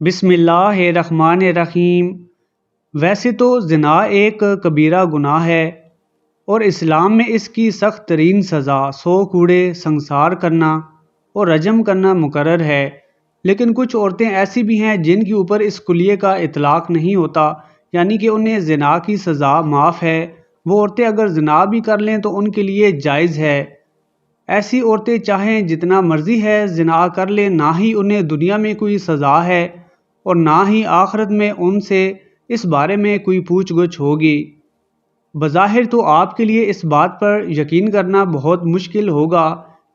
بسم اللہ الرحمن الرحیم۔ ویسے تو زنا ایک کبیرہ گناہ ہے اور اسلام میں اس کی سخت ترین سزا 100 کوڑے سنگسار کرنا اور رجم کرنا مقرر ہے، لیکن کچھ عورتیں ایسی بھی ہیں جن کے اوپر اس کلیے کا اطلاق نہیں ہوتا، یعنی کہ انہیں زنا کی سزا معاف ہے۔ وہ عورتیں اگر زنا بھی کر لیں تو ان کے لیے جائز ہے۔ ایسی عورتیں چاہیں جتنا مرضی ہے زنا کر لیں، نہ ہی انہیں دنیا میں کوئی سزا ہے اور نہ ہی آخرت میں ان سے اس بارے میں کوئی پوچھ گچھ ہوگی۔ بظاہر تو آپ کے لیے اس بات پر یقین کرنا بہت مشکل ہوگا،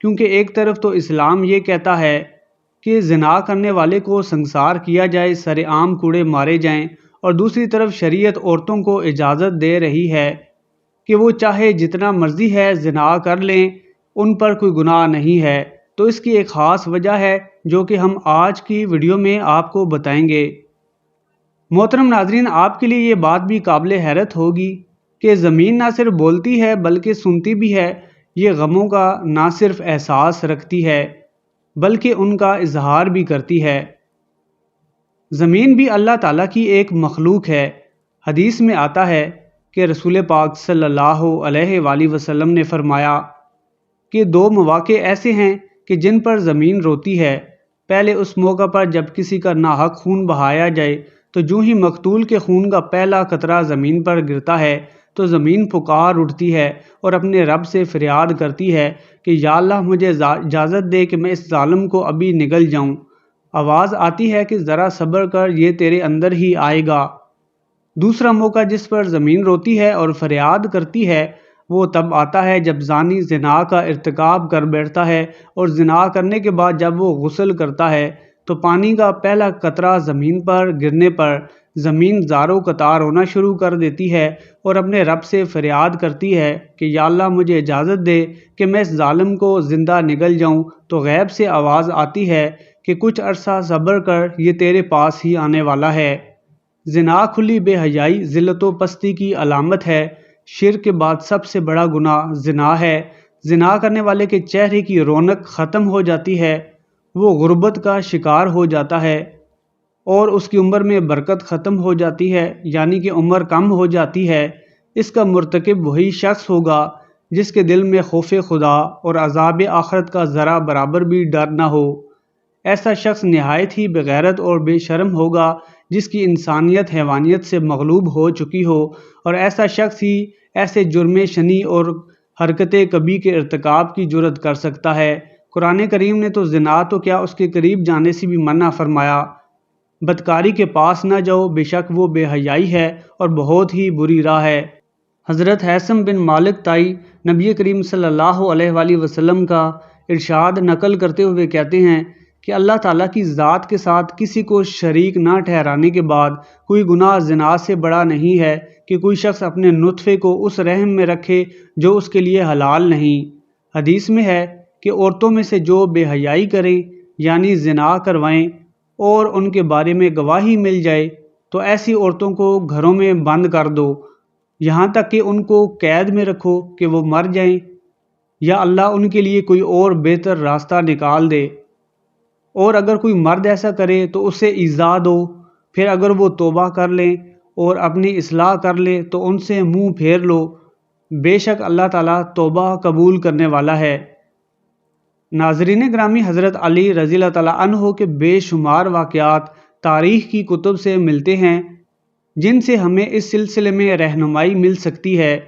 کیونکہ ایک طرف تو اسلام یہ کہتا ہے کہ زنا کرنے والے کو سنگسار کیا جائے، سر عام کوڑے مارے جائیں، اور دوسری طرف شریعت عورتوں کو اجازت دے رہی ہے کہ وہ چاہے جتنا مرضی ہے زنا کر لیں، ان پر کوئی گناہ نہیں ہے۔ تو اس کی ایک خاص وجہ ہے جو کہ ہم آج کی ویڈیو میں آپ کو بتائیں گے۔ محترم ناظرین، آپ کے لیے یہ بات بھی قابل حیرت ہوگی کہ زمین نہ صرف بولتی ہے بلکہ سنتی بھی ہے۔ یہ غموں کا نہ صرف احساس رکھتی ہے بلکہ ان کا اظہار بھی کرتی ہے۔ زمین بھی اللہ تعالیٰ کی ایک مخلوق ہے۔ حدیث میں آتا ہے کہ رسول پاک صلی اللہ علیہ وآلہ وسلم نے فرمایا کہ 2 مواقع ایسے ہیں کہ جن پر زمین روتی ہے۔ پہلے اس موقع پر جب کسی کا ناحق خون بہایا جائے تو جو ہی مقتول کے خون کا پہلا قطرہ زمین پر گرتا ہے تو زمین پکار اٹھتی ہے اور اپنے رب سے فریاد کرتی ہے کہ یا اللہ مجھے اجازت دے کہ میں اس ظالم کو ابھی نگل جاؤں۔ آواز آتی ہے کہ ذرا صبر کر، یہ تیرے اندر ہی آئے گا۔ دوسرا موقع جس پر زمین روتی ہے اور فریاد کرتی ہے وہ تب آتا ہے جب زانی زنا کا ارتکاب کر بیٹھتا ہے، اور زنا کرنے کے بعد جب وہ غسل کرتا ہے تو پانی کا پہلا قطرہ زمین پر گرنے پر زمین زاروں قطار ہونا شروع کر دیتی ہے اور اپنے رب سے فریاد کرتی ہے کہ یا اللہ مجھے اجازت دے کہ میں اس ظالم کو زندہ نگل جاؤں۔ تو غیب سے آواز آتی ہے کہ کچھ عرصہ صبر کر، یہ تیرے پاس ہی آنے والا ہے۔ زنا کھلی بے حیائی، ذلت و پستی کی علامت ہے۔ شرک کے بعد سب سے بڑا گناہ زنا ہے۔ زنا کرنے والے کے چہرے کی رونق ختم ہو جاتی ہے، وہ غربت کا شکار ہو جاتا ہے اور اس کی عمر میں برکت ختم ہو جاتی ہے، یعنی کہ عمر کم ہو جاتی ہے۔ اس کا مرتکب وہی شخص ہوگا جس کے دل میں خوف خدا اور عذاب آخرت کا ذرا برابر بھی ڈر نہ ہو۔ ایسا شخص نہایت ہی بغیرت اور بے شرم ہوگا جس کی انسانیت حیوانیت سے مغلوب ہو چکی ہو، اور ایسا شخص ہی ایسے جرم شنی اور حرکت کبھی کے ارتکاب کی جرت کر سکتا ہے۔ قرآن کریم نے تو زنا تو کیا اس کے قریب جانے سے بھی منع فرمایا۔ بدکاری کے پاس نہ جاؤ، بے شک وہ بے حیائی ہے اور بہت ہی بری راہ ہے۔ حضرت حیثم بن مالک تائی نبی کریم صلی اللہ علیہ وآلہ وسلم کا ارشاد نقل کرتے ہوئے کہتے ہیں کہ اللہ تعالیٰ کی ذات کے ساتھ کسی کو شریک نہ ٹھہرانے کے بعد کوئی گناہ زنا سے بڑا نہیں ہے کہ کوئی شخص اپنے نطفے کو اس رحم میں رکھے جو اس کے لیے حلال نہیں۔ حدیث میں ہے کہ عورتوں میں سے جو بے حیائی کریں، یعنی زنا کروائیں اور ان کے بارے میں گواہی مل جائے تو ایسی عورتوں کو گھروں میں بند کر دو، یہاں تک کہ ان کو قید میں رکھو کہ وہ مر جائیں، یا اللہ ان کے لیے کوئی اور بہتر راستہ نکال دے۔ اور اگر کوئی مرد ایسا کرے تو اسے ایذا دو، پھر اگر وہ توبہ کر لیں اور اپنی اصلاح کر لے تو ان سے منہ پھیر لو، بے شک اللہ تعالیٰ توبہ قبول کرنے والا ہے۔ ناظرین گرامی، حضرت علی رضی اللہ تعالیٰ عنہ کے بے شمار واقعات تاریخ کی کتب سے ملتے ہیں جن سے ہمیں اس سلسلے میں رہنمائی مل سکتی ہے۔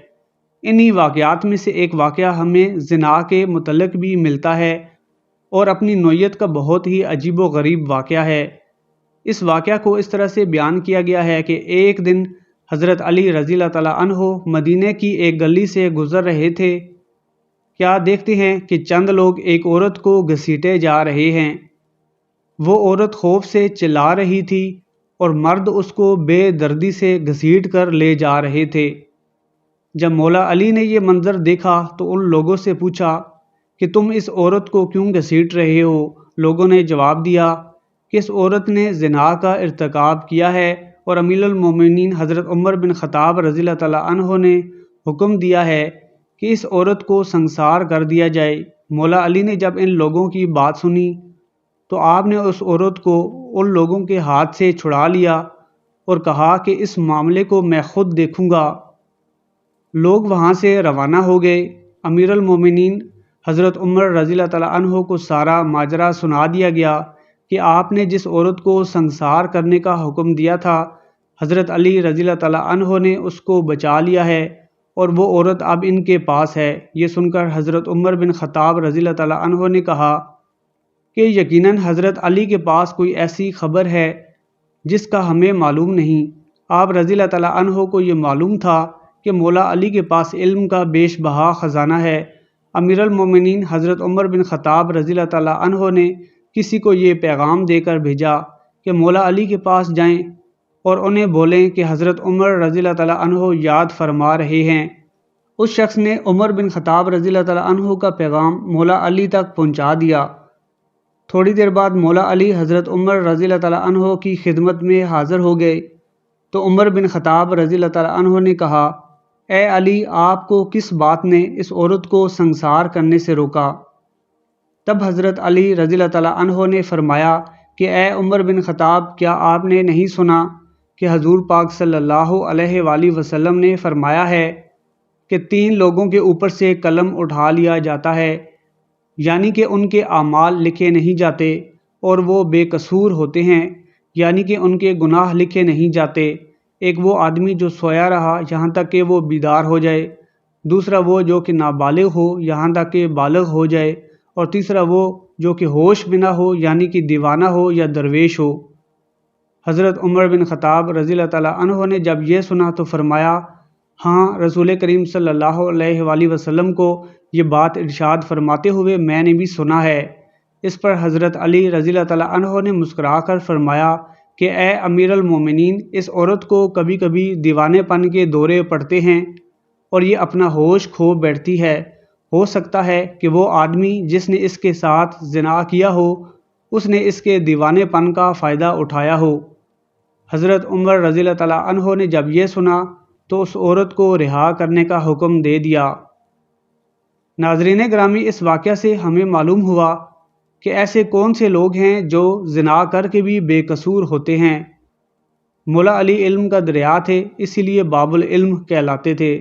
انہی واقعات میں سے ایک واقعہ ہمیں زنا کے متعلق بھی ملتا ہے اور اپنی نوعیت کا بہت ہی عجیب و غریب واقعہ ہے۔ اس واقعہ کو اس طرح سے بیان کیا گیا ہے کہ ایک دن حضرت علی رضی اللہ تعالیٰ عنہ مدینہ کی ایک گلی سے گزر رہے تھے، کیا دیکھتے ہیں کہ چند لوگ ایک عورت کو گھسیٹے جا رہے ہیں۔ وہ عورت خوف سے چلا رہی تھی اور مرد اس کو بے دردی سے گھسیٹ کر لے جا رہے تھے۔ جب مولا علی نے یہ منظر دیکھا تو ان لوگوں سے پوچھا کہ تم اس عورت کو کیوں گھسیٹ رہے ہو؟ لوگوں نے جواب دیا کہ اس عورت نے زنا کا ارتکاب کیا ہے اور امیر المومنین حضرت عمر بن خطاب رضی اللہ تعالیٰ عنہ نے حکم دیا ہے کہ اس عورت کو سنگسار کر دیا جائے۔ مولا علی نے جب ان لوگوں کی بات سنی تو آپ نے اس عورت کو ان لوگوں کے ہاتھ سے چھڑا لیا اور کہا کہ اس معاملے کو میں خود دیکھوں گا۔ لوگ وہاں سے روانہ ہو گئے۔ امیر المومنین حضرت عمر رضی اللہ تعالیٰ عنہ کو سارا ماجرا سنا دیا گیا کہ آپ نے جس عورت کو سنسار کرنے کا حکم دیا تھا، حضرت علی رضی اللہ تعالیٰ عنہ نے اس کو بچا لیا ہے اور وہ عورت اب ان کے پاس ہے۔ یہ سن کر حضرت عمر بن خطاب رضی اللہ تعالیٰ عنہ نے کہا کہ یقیناً حضرت علی کے پاس کوئی ایسی خبر ہے جس کا ہمیں معلوم نہیں۔ آپ رضی اللہ تعالیٰ عنہ کو یہ معلوم تھا کہ مولا علی کے پاس علم کا بیش بہا خزانہ ہے۔ امیر المومنین حضرت عمر بن خطاب رضی اللہ تعالیٰ عنہ نے کسی کو یہ پیغام دے کر بھیجا کہ مولا علی کے پاس جائیں اور انہیں بولیں کہ حضرت عمر رضی اللہ تعالیٰ عنہ یاد فرما رہے ہیں۔ اس شخص نے عمر بن خطاب رضی اللہ تعالیٰ عنہ کا پیغام مولا علی تک پہنچا دیا۔ تھوڑی دیر بعد مولا علی حضرت عمر رضی اللہ تعالیٰ عنہ کی خدمت میں حاضر ہو گئے تو عمر بن خطاب رضی اللہ تعالیٰ عنہ نے کہا، اے علی، آپ کو کس بات نے اس عورت کو سنسار کرنے سے روکا؟ تب حضرت علی رضی اللہ تعالیٰ عنہ نے فرمایا کہ اے عمر بن خطاب، کیا آپ نے نہیں سنا کہ حضور پاک صلی اللہ علیہ وآلہ وسلم نے فرمایا ہے کہ 3 لوگوں کے اوپر سے قلم اٹھا لیا جاتا ہے، یعنی کہ ان کے اعمال لکھے نہیں جاتے اور وہ بے قصور ہوتے ہیں، یعنی کہ ان کے گناہ لکھے نہیں جاتے۔ ایک وہ آدمی جو سویا رہا یہاں تک کہ وہ بیدار ہو جائے، دوسرا وہ جو کہ نابالغ ہو یہاں تک کہ بالغ ہو جائے، اور تیسرا وہ جو کہ ہوش میں نہ ہو یعنی کہ دیوانہ ہو یا درویش ہو۔ حضرت عمر بن خطاب رضی اللہ تعالیٰ عنہ نے جب یہ سنا تو فرمایا، ہاں، رسول کریم صلی اللہ علیہ وآلہ وسلم کو یہ بات ارشاد فرماتے ہوئے میں نے بھی سنا ہے۔ اس پر حضرت علی رضی اللہ تعالیٰ عنہ نے مسکرا کر فرمایا کہ اے امیر المومنین، اس عورت کو کبھی کبھی دیوانے پن کے دورے پڑتے ہیں اور یہ اپنا ہوش کھو بیٹھتی ہے۔ ہو سکتا ہے کہ وہ آدمی جس نے اس کے ساتھ زنا کیا ہو، اس نے اس کے دیوانے پن کا فائدہ اٹھایا ہو۔ حضرت عمر رضی اللہ تعالیٰ عنہ نے جب یہ سنا تو اس عورت کو رہا کرنے کا حکم دے دیا۔ ناظرین گرامی، اس واقعہ سے ہمیں معلوم ہوا کہ ایسے کون سے لوگ ہیں جو زنا کر کے بھی بے قصور ہوتے ہیں۔ مولا علی علم کا دریا تھے، اسی لیے باب العلم کہلاتے تھے۔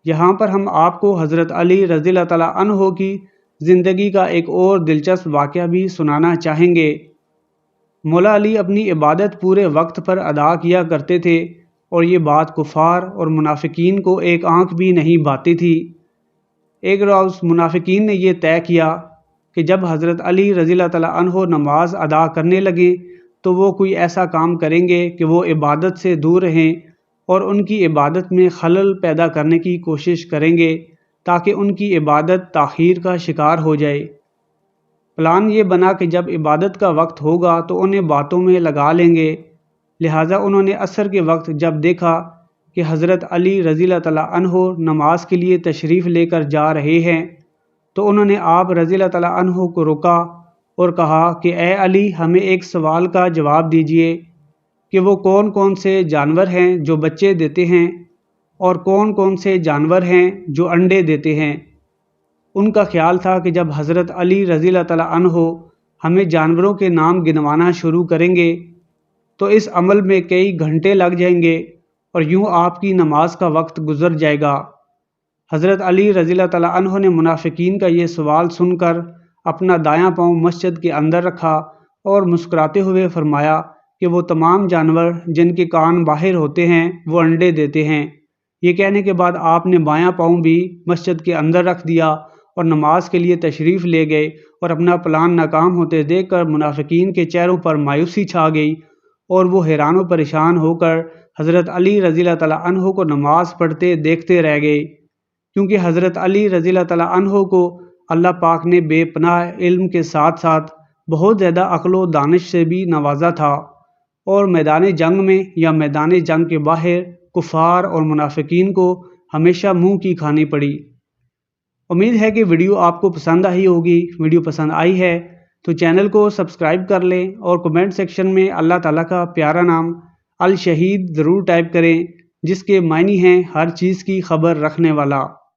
یہاں پر ہم آپ کو حضرت علی رضی اللہ تعالیٰ عنہ کی زندگی کا ایک اور دلچسپ واقعہ بھی سنانا چاہیں گے۔ مولا علی اپنی عبادت پورے وقت پر ادا کیا کرتے تھے اور یہ بات کفار اور منافقین کو ایک آنکھ بھی نہیں بھاتی تھی۔ ایک روز منافقین نے یہ طے کیا کہ جب حضرت علی رضی اللہ تعالیٰ عنہ نماز ادا کرنے لگیں تو وہ کوئی ایسا کام کریں گے کہ وہ عبادت سے دور رہیں اور ان کی عبادت میں خلل پیدا کرنے کی کوشش کریں گے تاکہ ان کی عبادت تاخیر کا شکار ہو جائے۔ پلان یہ بنا کہ جب عبادت کا وقت ہوگا تو انہیں باتوں میں لگا لیں گے، لہٰذا انہوں نے عصر کے وقت جب دیکھا کہ حضرت علی رضی اللہ تعالیٰ عنہ نماز کے لیے تشریف لے کر جا رہے ہیں تو انہوں نے آپ رضی اللہ تعالیٰ عنہ کو روکا اور کہا کہ اے علی، ہمیں ایک سوال کا جواب دیجئے کہ وہ کون کون سے جانور ہیں جو بچے دیتے ہیں اور کون کون سے جانور ہیں جو انڈے دیتے ہیں۔ ان کا خیال تھا کہ جب حضرت علی رضی اللہ تعالیٰ عنہ ہمیں جانوروں کے نام گنوانا شروع کریں گے تو اس عمل میں کئی گھنٹے لگ جائیں گے اور یوں آپ کی نماز کا وقت گزر جائے گا۔ حضرت علی رضی اللہ تعالیٰ عنہ نے منافقین کا یہ سوال سن کر اپنا دایاں پاؤں مسجد کے اندر رکھا اور مسکراتے ہوئے فرمایا کہ وہ تمام جانور جن کے کان باہر ہوتے ہیں وہ انڈے دیتے ہیں۔ یہ کہنے کے بعد آپ نے بایاں پاؤں بھی مسجد کے اندر رکھ دیا اور نماز کے لیے تشریف لے گئے، اور اپنا پلان ناکام ہوتے دیکھ کر منافقین کے چہروں پر مایوسی چھا گئی اور وہ حیران و پریشان ہو کر حضرت علی رضی اللہ تعالیٰ عنہ کو نماز پڑھتے دیکھتے رہ گئے، کیونکہ حضرت علی رضی اللہ تعالیٰ عنہ کو اللہ پاک نے بے پناہ علم کے ساتھ ساتھ بہت زیادہ عقل و دانش سے بھی نوازا تھا، اور میدان جنگ میں یا میدان جنگ کے باہر کفار اور منافقین کو ہمیشہ منہ کی کھانی پڑی۔ امید ہے کہ ویڈیو آپ کو پسند آئی ہوگی۔ ویڈیو پسند آئی ہے تو چینل کو سبسکرائب کر لیں اور کمنٹ سیکشن میں اللہ تعالیٰ کا پیارا نام الشہید ضرور ٹائپ کریں، جس کے معنی ہیں ہر چیز کی خبر رکھنے والا۔